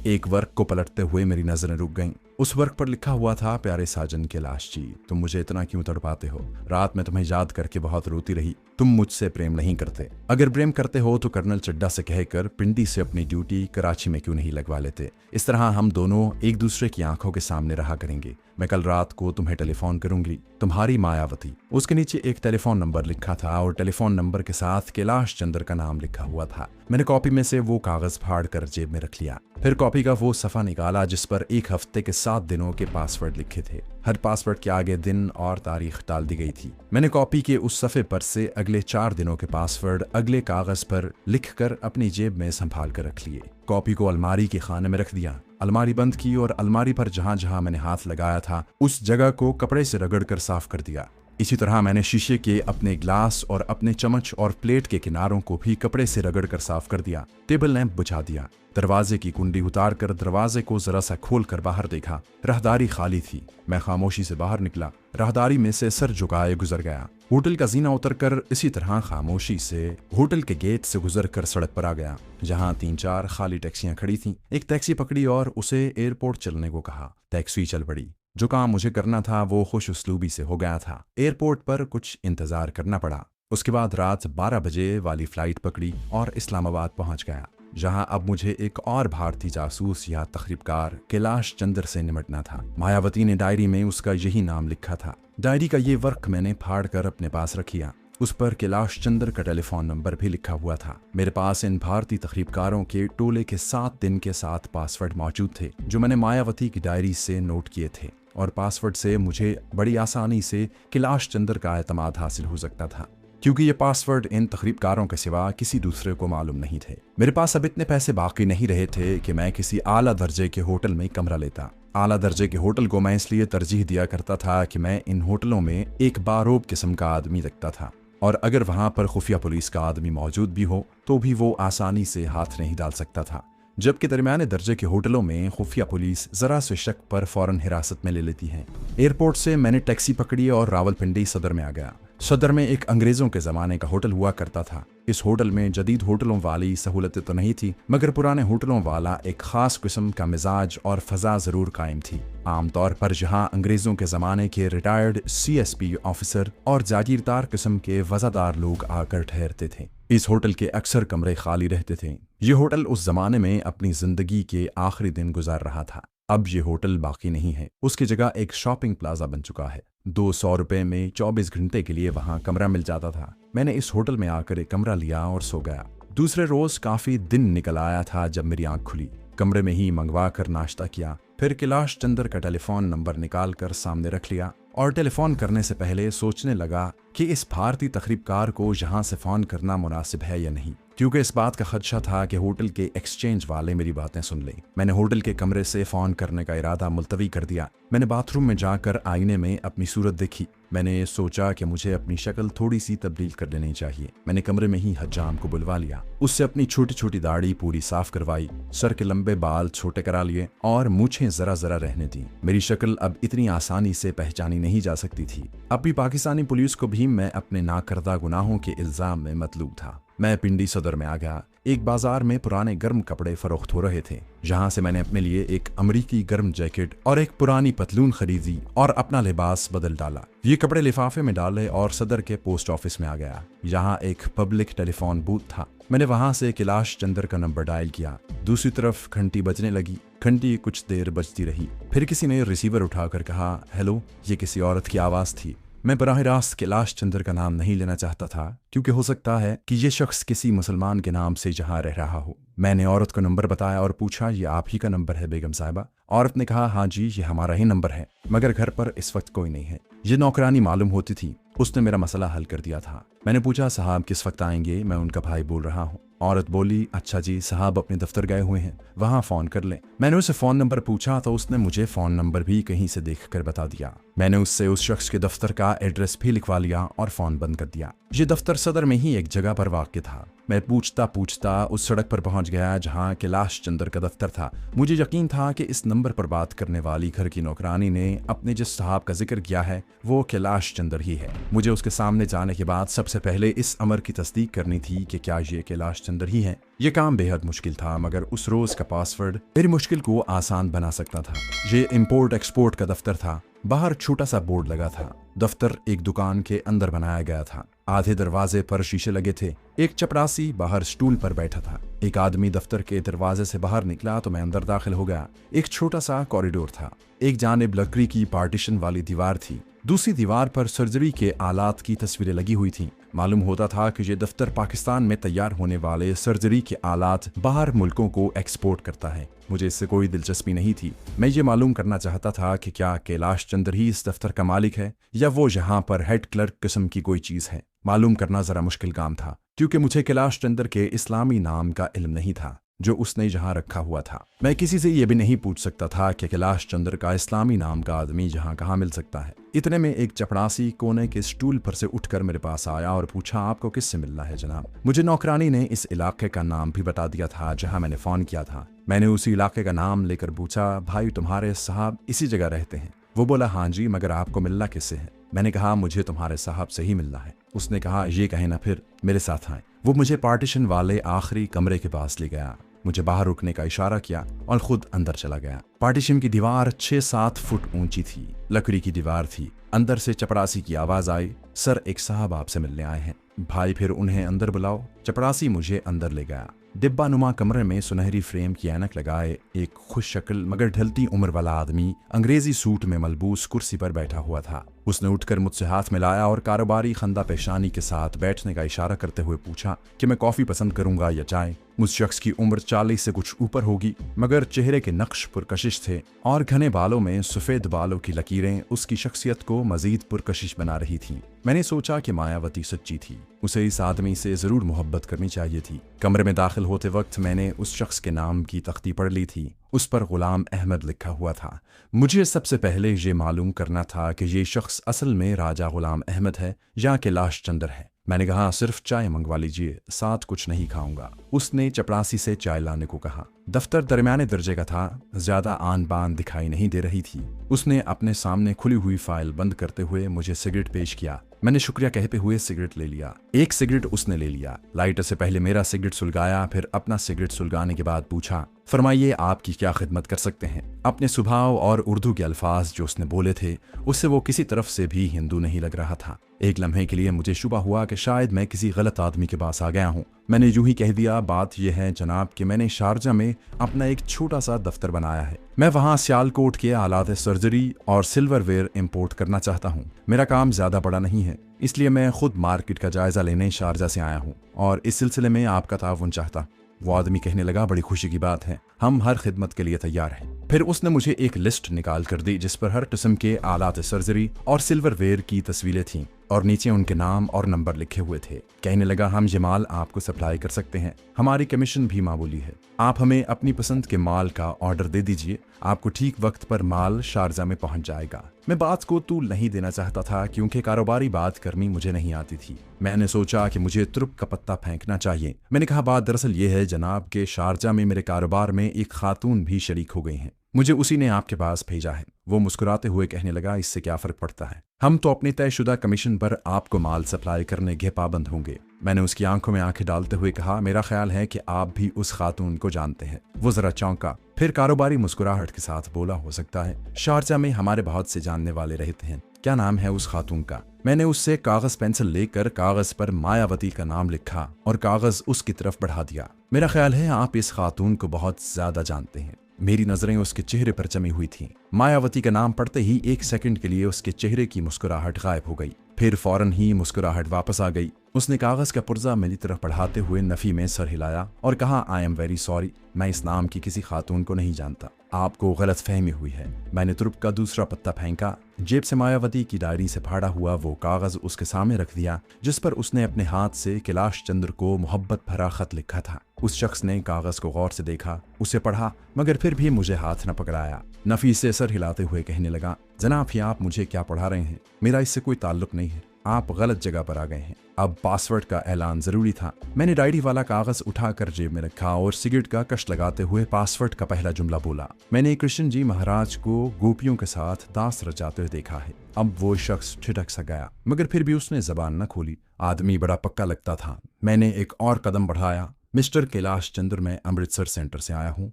एक वर्क को पलटते हुए मेरी नजरें रुक गईं। उस वर्क पर लिखा हुआ था, प्यारे साजन कैलाश जी, तुम मुझे इतना क्यों तड़पाते हो? रात में तुम्हें याद करके बहुत रोती रही। तुम मुझसे प्रेम नहीं करते। अगर प्रेम करते हो तो कर्नल चड्डा से कहकर पिंडी से अपनी ड्यूटी कराची में क्यों नहीं लगवा लेते? इस तरह हम दोनों एक दूसरे की आंखों के सामने रहा करेंगे। मैं कल रात को तुम्हें टेलीफोन करूंगी, तुम्हारी मायावती। उसके नीचे एक टेलीफोन नंबर लिखा था और टेलीफोन नंबर के साथ कैलाश चंद्र का नाम लिखा हुआ था। मैंने कॉपी में से वो कागज फाड़ कर जेब में रख लिया। फिर कॉपी का वो सफा निकाला जिस पर एक हफ्ते के 7 दिनों के पासवर्ड लिखे थे। हर पासवर्ड के आगे दिन और तारीख डाल दी गई थी। मैंने कॉपी के उस सफे पर से अगले 4 दिनों के पासवर्ड अगले कागज पर लिखकर अपनी जेब में संभाल कर रख लिए। कॉपी को अलमारी के खाने में रख दिया। अलमारी बंद की और अलमारी पर जहां जहां मैंने हाथ लगाया था उस जगह को कपड़े से रगड़कर साफ कर दिया। इसी तरह मैंने शीशे के अपने ग्लास और अपने चम्मच और प्लेट के किनारों को भी कपड़े से रगड़कर साफ कर दिया। टेबल लैंप बुझा दिया। दरवाजे की कुंडी उतार कर दरवाजे को जरा सा खोल कर बाहर देखा। राहदारी खाली थी। मैं खामोशी से बाहर निकला। राहदारी में से सर झुकाए गुजर गया। होटल का जीना उतरकर इसी तरह खामोशी से होटल के गेट से गुजर कर सड़क पर आ गया, जहां 3-4 खाली टैक्सियां खड़ी थीं। एक टैक्सी पकड़ी और उसे एयरपोर्ट चलने को कहा। टैक्सी चल पड़ी। जो काम मुझे करना था वो खुश उसलूबी से हो गया था। एयरपोर्ट पर कुछ इंतजार करना पड़ा। उसके बाद रात 12 बजे वाली फ्लाइट पकड़ी और इस्लामाबाद पहुंच गया, जहां अब मुझे एक और भारतीय जासूस या तखरीबकार कैलाश चंद्र से निमटना था। मायावती ने डायरी में उसका यही नाम लिखा था। डायरी का ये वर्क मैंने फाड़ कर अपने पास रखिया। उस पर कैलाश चंद्र का टेलीफोन नंबर भी लिखा हुआ था। मेरे पास इन भारतीय तखरीबकारों के टोले के 7 दिन के 7 पासवर्ड मौजूद थे जो मैंने मायावती की डायरी से नोट किए थे, और पासवर्ड से मुझे बड़ी आसानी से कैलाश चंद्र का एतमाद हासिल हो सकता था, क्योंकि ये पासवर्ड इन तखरीबकारों के सिवा किसी दूसरे को मालूम नहीं थे। मेरे पास अब इतने पैसे बाकी नहीं रहे थे कि मैं किसी आला दर्जे के होटल में कमरा लेता। आला दर्जे के होटल को मैं इसलिए तरजीह दिया करता था कि मैं इन होटलों में एक बारोब किस्म का आदमी रखता था, और अगर वहां पर खुफिया पुलिस का आदमी मौजूद भी हो तो भी वो आसानी से हाथ नहीं डाल सकता था, जबकि दरमियाने दर्जे के होटलों में खुफिया पुलिस जरा से शक पर फौरन हिरासत में ले लेती है। एयरपोर्ट से मैंने टैक्सी पकड़ी और रावलपिंडी सदर में आ गया। सदर में एक अंग्रेजों के जमाने का होटल हुआ करता था। इस होटल में जदीद होटलों वाली सहूलतें तो नहीं थी, मगर पुराने होटलों वाला एक खास किस्म का मिजाज और फजा जरूर कायम थी। आमतौर पर जहां अंग्रेजों के जमाने के रिटायर्ड CSP ऑफिसर और जागीरदार किस्म के वजादार लोग आकर ठहरते थे, इस होटल के अक्सर कमरे खाली रहते थे। ये होटल उस जमाने में अपनी जिंदगी के आखिरी दिन गुजार रहा था। अब ये होटल बाकी नहीं है। उसकी जगह एक शॉपिंग प्लाजा बन चुका है। 200 रुपए में 24 घंटे के लिए वहां कमरा मिल जाता था। मैंने इस होटल में आकर एक कमरा लिया और सो गया। दूसरे रोज काफी दिन निकल आया था जब मेरी आंख खुली। कमरे में ही मंगवा कर नाश्ता किया, फिर कैलाश चंद्र का टेलीफोन नंबर निकाल कर सामने रख लिया और टेलीफोन करने से पहले सोचने लगा कि इस भारतीय तखरीबकार को यहाँ से फोन करना मुनासिब है या नहीं, क्योंकि इस बात का खदशा था कि होटल के एक्सचेंज वाले मेरी बातें सुन लें। मैंने होटल के कमरे से फोन करने का इरादा मुलतवी कर दिया। मैंने बाथरूम में जाकर आईने में अपनी सूरत देखी। मैंने सोचा कि मुझे अपनी शक्ल थोड़ी सी तब्दील कर लेनी चाहिए। मैंने कमरे में ही हज्जाम को बुलवा लिया। उससे अपनी छोटी छोटी दाढ़ी पूरी साफ करवाई, सर के लंबे बाल छोटे करा लिए और मूछें जरा जरा रहने दी। मेरी शक्ल अब इतनी आसानी से पहचानी नहीं जा सकती थी। अब भी पाकिस्तानी पुलिस को भी मैं अपने नाकर्दा गुनाहों के इल्जाम में मतलूब था। मैं पिंडी सदर में आ गया। एक बाजार में पुराने गर्म कपड़े फरोख्त हो रहे थे, जहां से मैंने अपने लिए एक अमरीकी गर्म जैकेट और एक पुरानी पतलून खरीदी और अपना लिबास बदल डाला। ये कपड़े लिफाफे में डाले और सदर के पोस्ट ऑफिस में आ गया, जहां एक पब्लिक टेलीफोन बूथ था। मैंने वहां से कैलाश चंद्र का नंबर डायल किया। दूसरी तरफ घंटी बजने लगी। घंटी कुछ देर बजती रही, फिर किसी ने रिसीवर उठाकर कहा, हेलो। ये किसी औरत की आवाज थी। मैं बराह रास्त कैलाश चंद्र का नाम नहीं लेना चाहता था, क्योंकि हो सकता है कि ये शख्स किसी मुसलमान के नाम से जहां रह रहा हो। मैंने औरत को नंबर बताया और पूछा, ये आप ही का नंबर है बेगम साहिबा? औरत ने कहा, हाँ जी, ये हमारा ही नंबर है, मगर घर पर इस वक्त कोई नहीं है। ये नौकरानी मालूम होती थी। उसने मेरा मसला हल कर दिया था। मैंने पूछा, साहब किस वक्त आएंगे? मैं उनका भाई बोल रहा हूँ। औरत बोली, अच्छा जी, साहब अपने दफ्तर गए हुए हैं, वहां फोन कर लें। मैंने उसे फोन नंबर पूछा तो उसने मुझे फोन नंबर भी कहीं से देखकर बता दिया। मैंने उससे उस शख्स के दफ्तर का एड्रेस भी लिखवा लिया और फोन बंद कर दिया। ये दफ्तर सदर में ही एक जगह पर वाक़ था। मैं पूछता पूछता उस सड़क पर पहुंच गया जहां कैलाश चंद्र का दफ्तर था। मुझे यकीन था कि इस नंबर पर बात करने वाली घर की नौकरानी ने अपने जिस साहब का जिक्र किया है वो कैलाश चंद्र ही है। मुझे उसके सामने जाने के बाद सबसे पहले इस अमर की तस्दीक करनी थी कि क्या ये कैलाश चंद्र ही है। ये काम बेहद मुश्किल था, मगर उस रोज का पासवर्ड मेरी मुश्किल को आसान बना सकता था। ये इंपोर्ट एक्सपोर्ट का दफ्तर था। बाहर छोटा सा बोर्ड लगा था। दफ्तर एक दुकान के अंदर बनाया गया था। आधे दरवाजे पर शीशे लगे थे। एक चपरासी बाहर स्टूल पर बैठा था। एक आदमी दफ्तर के दरवाजे से बाहर निकला तो मैं अंदर दाखिल हो गया। एक छोटा सा कॉरिडोर था। एक जानिब लकड़ी की पार्टीशन वाली दीवार थी। दूसरी दीवार पर सर्जरी के आलात की तस्वीरें लगी हुई थीं। मालूम होता था कि ये दफ्तर पाकिस्तान में तैयार होने वाले सर्जरी के आलात बाहर मुल्कों को एक्सपोर्ट करता है। मुझे इससे कोई दिलचस्पी नहीं थी। मैं ये मालूम करना चाहता था कि क्या कैलाश चंद्र ही इस दफ्तर का मालिक है या वो यहाँ पर हेड क्लर्क किस्म की कोई चीज़ है। मालूम करना जरा मुश्किल काम था, क्योंकि मुझे कैलाश चंद्र के इस्लामी नाम का इल्म नहीं था जो उसने जहाँ रखा हुआ था। मैं किसी से ये भी नहीं पूछ सकता था कि कैलाश चंद्र का इस्लामी नाम का आदमी जहाँ कहाँ मिल सकता है। इतने में एक चपरासी कोने के स्टूल पर से उठकर मेरे पास आया और पूछा, आपको किससे मिलना है जनाब? मुझे नौकरानी ने इस इलाके का नाम भी बता दिया था जहाँ मैंने फ़ोन किया था। मैंने उसी इलाके का नाम लेकर पूछा, भाई तुम्हारे साहब इसी जगह रहते हैं? वो बोला, हाँ जी, मगर आपको मिलना किससे है? मैंने कहा, मुझे तुम्हारे साहब से ही मिलना है। उसने कहा, ये कहे ना फिर मेरे साथ आए। वो मुझे पार्टीशन वाले आखिरी कमरे के पास ले गया। मुझे बाहर रुकने का इशारा किया और खुद अंदर चला गया। पार्टीशन की दीवार 6-7 फुट ऊंची थी। लकड़ी की दीवार थी। अंदर से चपरासी की आवाज आई, सर एक साहब आपसे मिलने आए हैं। भाई फिर उन्हें अंदर बुलाओ। चपरासी मुझे अंदर ले गया। डिब्बा नुमा कमरे में सुनहरी फ्रेम की ऐनक लगाए एक खुश शक्ल मगर ढलती उम्र वाला आदमी अंग्रेजी सूट में मलबूस कुर्सी पर बैठा हुआ था। उसने उठकर मुझसे हाथ मिलाया और कारोबारी खंदा पेशानी के साथ बैठने का इशारा करते हुए पूछा कि मैं कॉफी पसंद करूंगा या चाय। उस शख्स की उम्र 40 से कुछ ऊपर होगी, मगर चेहरे के नक्श पुरकशिश थे और घने बालों में सफेद बालों की लकीरें उसकी शख्सियत को मजीद पुरकशिश बना रही थीं। मैंने सोचा कि मायावती सच्ची थी। उसे इस आदमी से जरूर मोहब्बत करनी चाहिए थी। कमरे में दाखिल होते वक्त मैंने उस शख्स के नाम की तख्ती पढ़ ली थी। उस पर गुलाम अहमद लिखा हुआ था। मुझे सबसे पहले ये मालूम करना था कि ये शख्स असल में राजा गुलाम अहमद है या कैलाश चंद्र है। मैंने कहा, सिर्फ चाय मंगवा लीजिए, साथ कुछ नहीं खाऊंगा। उसने चपरासी से चाय लाने को कहा। दफ्तर दरमियाने दर्जे का था। ज्यादा आन बान दिखाई नहीं दे रही थी। उसने अपने सामने खुली हुई फाइल बंद करते हुए मुझे सिगरेट पेश किया। मैंने शुक्रिया कहते हुए सिगरेट ले लिया। एक सिगरेट उसने ले लिया। लाइटर से पहले मेरा सिगरेट सुलगाया, फिर अपना सिगरेट सुलगाने के बाद पूछा, फरमाइए आपकी क्या खिदमत कर सकते हैं? अपने स्वभाव और उर्दू के अल्फाज जो उसने बोले थे उससे वो किसी तरफ से भी हिंदू नहीं लग रहा था। एक लम्हे के लिए मुझे शुबा हुआ कि शायद मैं किसी गलत आदमी के पास आ गया हूँ। मैंने यूं ही कह दिया, बात यह है जनाब कि मैंने शारजा में अपना एक छोटा सा दफ्तर बनाया है। मैं वहाँ सियालकोट के आलात सर्जरी और सिल्वरवेयर इंपोर्ट करना चाहता हूँ। मेरा काम ज्यादा बड़ा नहीं है, इसलिए मैं खुद मार्केट का जायजा लेने शारजा से आया हूँ और इस सिलसिले में आपका ताउन चाहता। वो आदमी कहने लगा, बड़ी खुशी की बात है, हम हर खिदमत के लिए तैयार हैं। फिर उसने मुझे एक लिस्ट निकाल कर दी जिस पर हर किस्म के आलात सर्जरी और सिल्वरवेयर की तस्वीरें थीं और नीचे उनके नाम और नंबर लिखे हुए थे। कहने लगा, हम ये माल आपको सप्लाई कर सकते हैं, हमारी कमीशन भी मामूली है। आप हमें अपनी पसंद के माल का ऑर्डर दे दीजिए, आपको ठीक वक्त पर माल शारजा में पहुंच जाएगा। मैं बात को तूल नहीं देना चाहता था क्योंकि कारोबारी बात करनी मुझे नहीं आती थी। मैंने सोचा कि मुझे तुरुप का पत्ता फेंकना चाहिए। मैंने कहा, बात दरअसल ये है जनाब के शारजा में मेरे कारोबार में एक खातून भी शरीक हो गई हैं। मुझे उसी ने आपके पास भेजा है। वो मुस्कुराते हुए कहने लगा, इससे क्या फर्क पड़ता है, हम तो अपनी तयशुदा कमीशन पर आपको माल सप्लाई करने के पाबंद होंगे। मैंने उसकी आंखों में आंखें डालते हुए कहा, मेरा ख्याल है कि आप भी उस खातून को जानते हैं। वो जरा चौंका, फिर कारोबारी मुस्कुराहट के साथ बोला, हो सकता है, शारजा में हमारे बहुत से जानने वाले रहते हैं। क्या नाम है उस खातून का? मैंने उससे कागज पेंसिल लेकर कागज पर मायावती का नाम लिखा और कागज उसकी तरफ बढ़ा दिया। मेरा ख्याल है आप इस खातून को बहुत ज्यादा जानते हैं। मेरी नजरें उसके चेहरे पर जमी हुई थीं। मायावती का नाम पढ़ते ही एक सेकंड के लिए उसके चेहरे की मुस्कुराहट गायब हो गई, फिर फौरन ही मुस्कुराहट वापस आ गई। उसने कागज का पुर्जा मेरी तरफ बढ़ाते हुए नफी में सर हिलाया और कहा, आई एम वेरी सॉरी, मैं इस नाम की किसी खातून को नहीं जानता, आपको गलत फहमी हुई है। मैंने तुरुप का दूसरा पत्ता फेंका। जेब से मायावती की डायरी से फाड़ा हुआ वो कागज उसके सामने रख दिया जिस पर उसने अपने हाथ से कैलाश चंद्र को मोहब्बत भरा खत लिखा था। उस शख्स ने कागज को गौर से देखा, उसे पढ़ा, मगर फिर भी मुझे हाथ न पकड़ाया। नफी से सर हिलाते हुए कहने लगा, जनाब ये आप मुझे क्या पढ़ा रहे हैं? मेरा इससे कोई ताल्लुक नहीं है। आप गलत जगह पर आ गए हैं। अब पासवर्ड का ऐलान जरूरी था। मैंने डायरी वाला कागज उठाकर जेब में रखा और सिगरेट का कश लगाते हुए पासवर्ड का पहला जुमला बोला। मैंने कृष्ण जी महाराज को गोपियों के साथ दास रचाते हुए देखा है। अब वो शख्स ठिठक सा गया, मगर फिर भी उसने जबान न खोली। आदमी बड़ा पक्का लगता था। मैंने एक और कदम बढ़ाया। मिस्टर कैलाश चंद्र, मैं अमृतसर सेंटर से आया हूँ।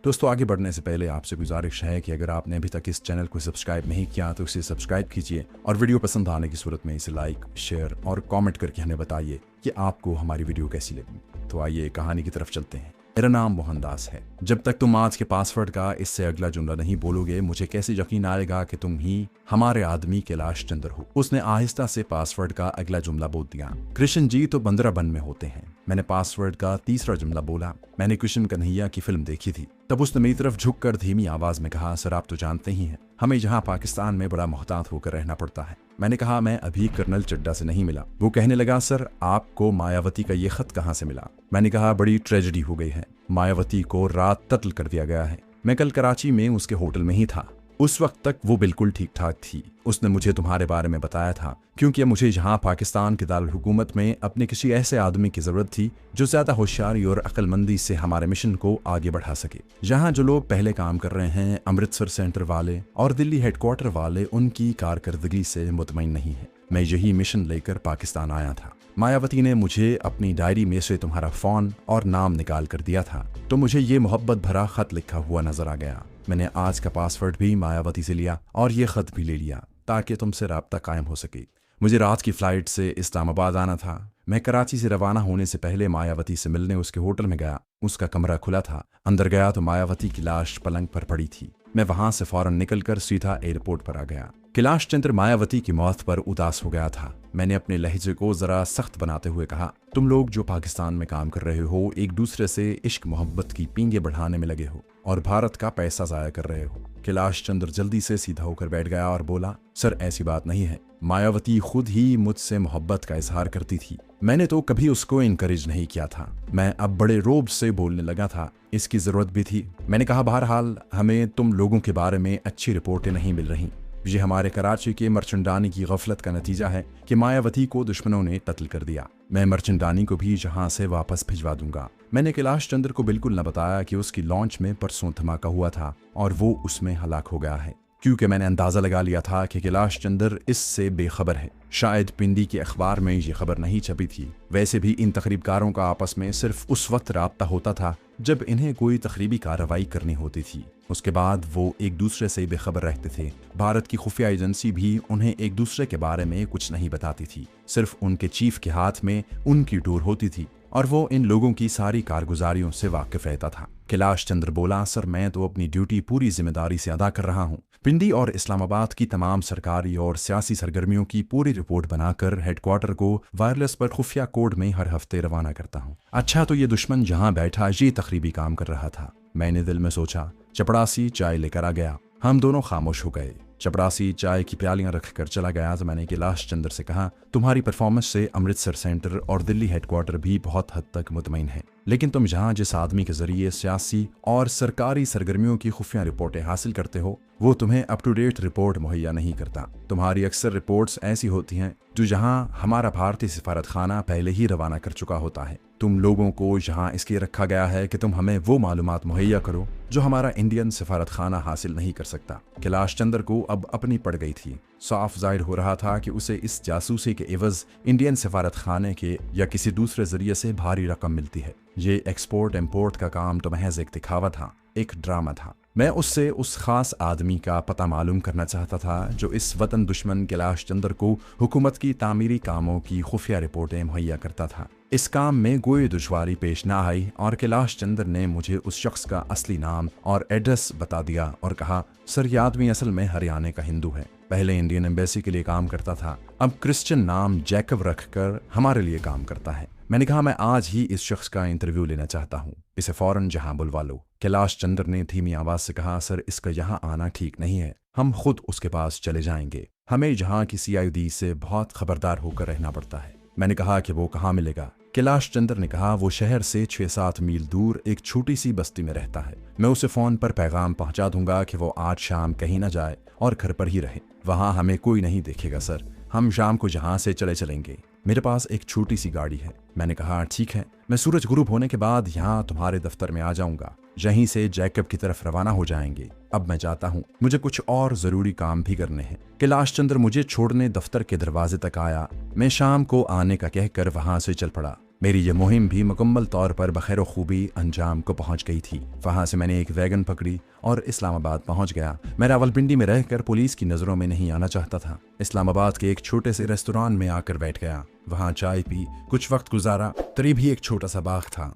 दोस्तों, आगे बढ़ने से पहले आपसे गुजारिश है कि अगर आपने अभी तक इस चैनल को सब्सक्राइब नहीं किया तो इसे सब्सक्राइब कीजिए और वीडियो पसंद आने की सूरत में इसे लाइक, शेयर और कमेंट करके हमें बताइए कि आपको हमारी वीडियो कैसी लगी। तो आइए कहानी की तरफ चलते हैं। मेरा नाम मोहनदास है। जब तक तुम आज के पासवर्ड का इससे अगला जुमला नहीं बोलोगे, मुझे कैसे यकीन आएगा कि तुम ही हमारे आदमी कैलाश चंद्र हो। उसने आहिस्ता से पासवर्ड का अगला जुमला बोल दिया। कृष्ण जी तो बंदराबन में होते हैं। मैंने पासवर्ड का तीसरा जुमला बोला। मैंने कृष्ण कन्हैया की फिल्म देखी थी। तब उसने मेरी तरफ झुककर धीमी आवाज में कहा, सर आप तो जानते ही हैं, हमें यहाँ पाकिस्तान में बड़ा मोहतात होकर रहना पड़ता है। मैंने कहा, मैं अभी कर्नल चड्डा से नहीं मिला। वो कहने लगा, सर आपको मायावती का ये खत कहाँ से मिला? मैंने कहा, बड़ी ट्रेजेडी हो गई है। मायावती को रात कत्ल कर दिया गया है। मैं कल कराची में उसके होटल में ही था। उस वक्त तक वो बिल्कुल ठीक ठाक थी। उसने मुझे तुम्हारे बारे में बताया था, क्योंकि मुझे यहाँ पाकिस्तान के दारुल हुकूमत में अपने किसी ऐसे आदमी की जरूरत थी जो ज्यादा होशियारी और अक्लमंदी से हमारे मिशन को आगे बढ़ा सके। यहाँ जो लोग पहले काम कर रहे हैं, अमृतसर सेंटर वाले और दिल्ली हेडक्वार्टर वाले, उनकी कारकर्दगी से मुतमईन नहीं है। मैं यही मिशन लेकर पाकिस्तान आया था। मायावती ने मुझे अपनी डायरी में से तुम्हारा फोन और नाम निकाल कर दिया था, तो मुझे ये मोहब्बत भरा खत लिखा हुआ नजर आ गया। मैंने आज का पासवर्ड भी मायावती से लिया और ये खत भी ले लिया ताकि तुमसे राब्ता कायम हो सके। मुझे रात की फ्लाइट से इस्लामाबाद आना था। मैं कराची से रवाना होने से पहले मायावती से मिलने उसके होटल में गया। उसका कमरा खुला था। अंदर गया तो मायावती की लाश पलंग पर पड़ी थी। मैं वहां से फौरन निकलकर सीधा एयरपोर्ट पर आ गया। कैलाश चंद्र मायावती की मौत पर उदास हो गया था। मैंने अपने लहजे को जरा सख्त बनाते हुए कहा, तुम लोग जो पाकिस्तान में काम कर रहे हो, एक दूसरे से इश्क मोहब्बत की पींगे बढ़ाने में लगे हो और भारत का पैसा जाया कर रहे हो। कैलाश चंद्र जल्दी से सीधा होकर बैठ गया और बोला, सर ऐसी बात नहीं है। मायावती खुद ही मुझसे मोहब्बत का इजहार करती थी। मैंने तो कभी उसको इनकरेज नहीं किया था। मैं अब बड़े रोब से बोलने लगा था। इसकी जरूरत भी थी। मैंने कहा, बहरहाल हमें तुम लोगों के बारे में अच्छी रिपोर्टें नहीं मिल रही। ये हमारे कराची के मर्चेंडानी की गफलत का नतीजा है कि मायावती को दुश्मनों ने कत्ल कर दिया। मैं मर्चेंडानी को भी यहाँ से वापस भिजवा दूंगा। मैंने कैलाश चंद्र को बिल्कुल न बताया कि उसकी लॉन्च में परसों धमाका हुआ था और वो उसमें हलाक हो गया है, क्योंकि मैंने अंदाजा लगा लिया था कि कैलाश चंद्र इससे बेखबर है। शायद पिंडी के अखबार में ये खबर नहीं छपी थी। वैसे भी इन तकरीबकारों का आपस में सिर्फ उस वक्त राब्ता होता था जब इन्हें कोई तकरीबी कार्रवाई करनी होती थी। उसके बाद वो एक दूसरे से बेखबर रहते थे। भारत की खुफिया एजेंसी भी उन्हें एक दूसरे के बारे में कुछ नहीं बताती थी। सिर्फ उनके चीफ के हाथ में उनकी टूर होती थी और वो इन लोगों की सारी कारगुजारियों से वाकिफ रहता था। कैलाश चंद्र बोला, सर मैं तो अपनी ड्यूटी पूरी जिम्मेदारी से अदा कर रहा हूँ। पिंडी और इस्लामाबाद की तमाम सरकारी और सियासी सरगर्मियों की पूरी रिपोर्ट बनाकर हेडक्वार्टर को वायरलेस पर खुफिया कोड में हर हफ्ते रवाना करता हूँ। अच्छा, तो ये दुश्मन जहाँ बैठा ये तकरीबी काम कर रहा था। मैंने दिल में सोचा। चपड़ासी चाय लेकर आ गया। हम दोनों खामोश हो गए। चपड़ासी चाय की प्यालियां रखकर चला गया तो मैंने कैलाश चंद्र से कहा, तुम्हारी परफॉर्मेंस से अमृतसर सेंटर और दिल्ली हेडक्वार्टर भी बहुत हद तक मुतमईन है, लेकिन तुम यहाँ जिस आदमी के जरिए सियासी और सरकारी सरगर्मियों की खुफिया रिपोर्टें हासिल करते हो, वो तुम्हें अप टू डेट रिपोर्ट मुहैया नहीं करता। तुम्हारी अक्सर रिपोर्ट्स ऐसी होती हैं जो जहाँ हमारा भारतीय सिफारत खाना पहले ही रवाना कर चुका होता है। तुम लोगों को यहाँ इसलिए रखा गया है कि तुम हमें वो मालूमात मुहैया करो जो हमारा इंडियन सिफारत खाना हासिल नहीं कर सकता। कैलाश चंद्र को अब अपनी पड़ गई थी। साफ जाहिर हो रहा था कि उसे इस जासूसी के एवज इंडियन सिफारत खाने के या किसी दूसरे जरिए से भारी रकम मिलती है। ये एक्सपोर्ट इम्पोर्ट का काम तो महज एक दिखावा था, एक ड्रामा था। मैं उससे उस खास आदमी का पता मालूम करना चाहता था जो इस वतन दुश्मन कैलाश चंद्र को हुकूमत की तामीरी कामों की खुफिया रिपोर्टें मुहैया करता था। इस काम में कोई दुश्वारी पेश ना आई और कैलाश चंद्र ने मुझे उस शख्स का असली नाम और एड्रेस बता दिया और कहा, सर ये आदमी असल में हरियाणा का हिंदू है। पहले इंडियन एम्बेसी के लिए काम करता था, अब क्रिश्चियन नाम जैकब रखकर हमारे लिए काम करता है। मैंने कहा, मैं आज ही इस शख्स का इंटरव्यू लेना चाहता हूँ। इसे फौरन जहां बुलवा लो। कैलाश चंद्र ने धीमी आवाज से कहा, सर इसका यहाँ आना ठीक नहीं है। हम खुद उसके पास चले जाएंगे। हमें यहाँ की CID से बहुत खबरदार होकर रहना पड़ता है। मैंने कहा कि वो कहाँ मिलेगा। कैलाश चंद्र ने कहा, वो शहर से 6-7 मील दूर एक छोटी सी बस्ती में रहता है। मैं उसे फोन पर पैगाम पहुंचा दूंगा कि वो आज शाम कहीं ना जाए और घर पर ही रहे। वहां हमें कोई नहीं देखेगा सर। हम शाम को यहाँ से चले चलेंगे। मेरे पास एक छोटी सी गाड़ी है। मैंने कहा ठीक है, मैं सूरज गुरूब होने के बाद यहाँ तुम्हारे दफ्तर में आ जाऊंगा। यहीं से जैकब की तरफ रवाना हो जाएंगे। अब मैं जाता हूँ, मुझे कुछ और जरूरी काम भी करने हैं। कैलाश चंद्र मुझे छोड़ने दफ्तर के दरवाजे तक आया। मैं शाम को आने का कहकर वहां से चल पड़ा। मेरी ये मुहिम भी मुकम्मल तौर पर बखैर खूबी अंजाम को पहुंच गई थी। वहां से मैंने एक वैगन पकड़ी और इस्लामाबाद पहुंच गया। मैं रावलपिंडी में रहकर पुलिस की नजरों में नहीं आना चाहता था। इस्लामाबाद के एक छोटे से रेस्तोरां में आकर बैठ गया। वहां चाय पी, कुछ वक्त गुजारा। करीब ही एक छोटा सा बाग था।